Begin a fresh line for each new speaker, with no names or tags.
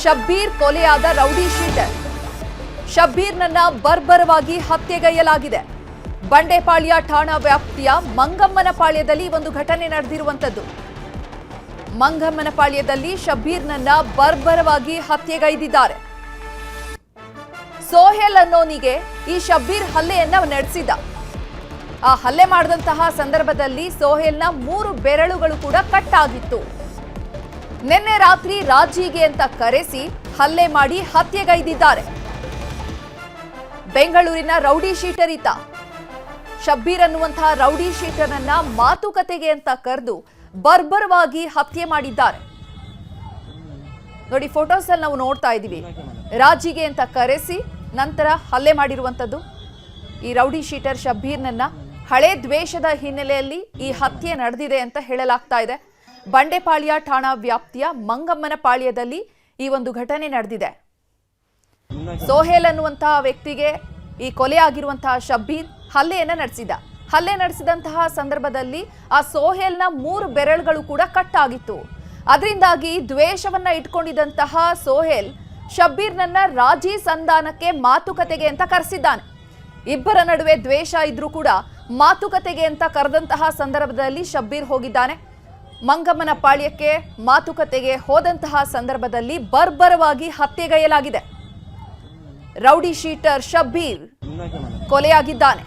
ಶಬ್ಬೀರ್ ಕೊಲೆಯಾದ rowdy sheeter. ಶಬ್ಬೀರ್ನನ್ನ ಬರ್ಬರವಾಗಿ ಹತ್ಯೆಗೈಯಲಾಗಿದೆ. Bandepalya ಠಾಣಾ ವ್ಯಾಪ್ತಿಯ ಮಂಗಮ್ಮನಪಾಳ್ಯದಲ್ಲಿ ಒಂದು ಘಟನೆ ನಡೆದಿರುವಂತದ್ದು. ಮಂಗಮ್ಮನಪಾಳ್ಯದಲ್ಲಿ ಶಬ್ಬೀರ್ನನ್ನ ಬರ್ಬರವಾಗಿ ಹತ್ಯೆಗೈದಿದ್ದಾರೆ. ಸೋಹೆಲ್ ಅನ್ನೋನಿಗೆ ಈ ಶಬ್ಬೀರ್ ಹಲ್ಲೆಯನ್ನ ನಡೆಸಿದ. ಆ ಹಲ್ಲೆ ಮಾಡಿದಂತಹ ಸಂದರ್ಭದಲ್ಲಿ ಸೋಹೆಲ್ನ 3 ಬೆರಳುಗಳು ಕೂಡ ಕಟ್ ಆಗಿತ್ತು. ನಿನ್ನೆ ರಾತ್ರಿ ರಾಜಿಗೆ ಅಂತ ಕರೆಸಿ ಹಲ್ಲೆ ಮಾಡಿ ಹತ್ಯೆಗೈದಿದ್ದಾರೆ. ಬೆಂಗಳೂರಿನ ರೌಡಿ ಶೀಟರ್ ಈತ. ಶಬ್ಬೀರ್ ಅನ್ನುವಂತಹ ರೌಡಿ ಶೀಟರ್ನನ್ನ ಮಾತುಕತೆಗೆ ಅಂತ ಕರೆದು ಬರ್ಬರವಾಗಿ ಹತ್ಯೆ ಮಾಡಿದ್ದಾರೆ. ನೋಡಿ, ಫೋಟೋಸ್ ಅಲ್ಲಿ ನಾವು ನೋಡ್ತಾ ಇದ್ದೀವಿ. ರಾಜಿಗೆ ಅಂತ ಕರೆಸಿ ನಂತರ ಹಲ್ಲೆ ಮಾಡಿರುವಂತದ್ದು. ಈ ರೌಡಿ ಶೀಟರ್ ಶಬ್ಬೀರ್ನನ್ನ ಹಳೆ ದ್ವೇಷದ ಹಿನ್ನೆಲೆಯಲ್ಲಿ ಈ ಹತ್ಯೆ ನಡೆದಿದೆ ಅಂತ ಹೇಳಲಾಗ್ತಾ ಇದೆ. ಬಂಡೆಪಾಳ್ಯ ಠಾಣಾ ವ್ಯಾಪ್ತಿಯ ಮಂಗಮ್ಮನಪಾಳ್ಯದಲ್ಲಿ ಈ ಒಂದು ಘಟನೆ ನಡೆದಿದೆ. ಸೋಹೆಲ್ ಅನ್ನುವಂತಹ ವ್ಯಕ್ತಿಗೆ ಈ ಕೊಲೆ ಆಗಿರುವಂತಹ ಶಬ್ಬೀರ್ ಹಲ್ಲೆಯನ್ನ ನಡೆಸಿದ. ಹಲ್ಲೆ ನಡೆಸಿದಂತಹ ಸಂದರ್ಭದಲ್ಲಿ ಆ ಸೋಹೆಲ್ನ 3 ಬೆರಳುಗಳು ಕೂಡ ಕಟ್ ಆಗಿತ್ತು. ಅದರಿಂದಾಗಿ ದ್ವೇಷವನ್ನ ಇಟ್ಕೊಂಡಿದ್ದಂತಹ ಸೋಹೆಲ್ ಶಬ್ಬೀರ್ನನ್ನ ರಾಜಿ ಸಂಧಾನಕ್ಕೆ ಮಾತುಕತೆಗೆ ಅಂತ ಕರೆಸಿದ್ದಾನೆ. ಇಬ್ಬರ ನಡುವೆ ದ್ವೇಷ ಇದ್ರೂ ಕೂಡ ಮಾತುಕತೆಗೆ ಅಂತ ಕರೆದಂತಹ ಸಂದರ್ಭದಲ್ಲಿ ಶಬ್ಬೀರ್ ಹೋಗಿದ್ದಾನೆ. ಮಂಗಮ್ಮನ ಪಾಳ್ಯಕ್ಕೆ ಮಾತುಕತೆಗೆ ಹೋದಂತಹ ಸಂದರ್ಭದಲ್ಲಿ ಬರ್ಬರವಾಗಿ ಹತ್ಯೆಗೈಯಲಾಗಿದೆ. Rowdy sheeter Shabbir ಕೊಲೆಯಾಗಿದ್ದಾನೆ.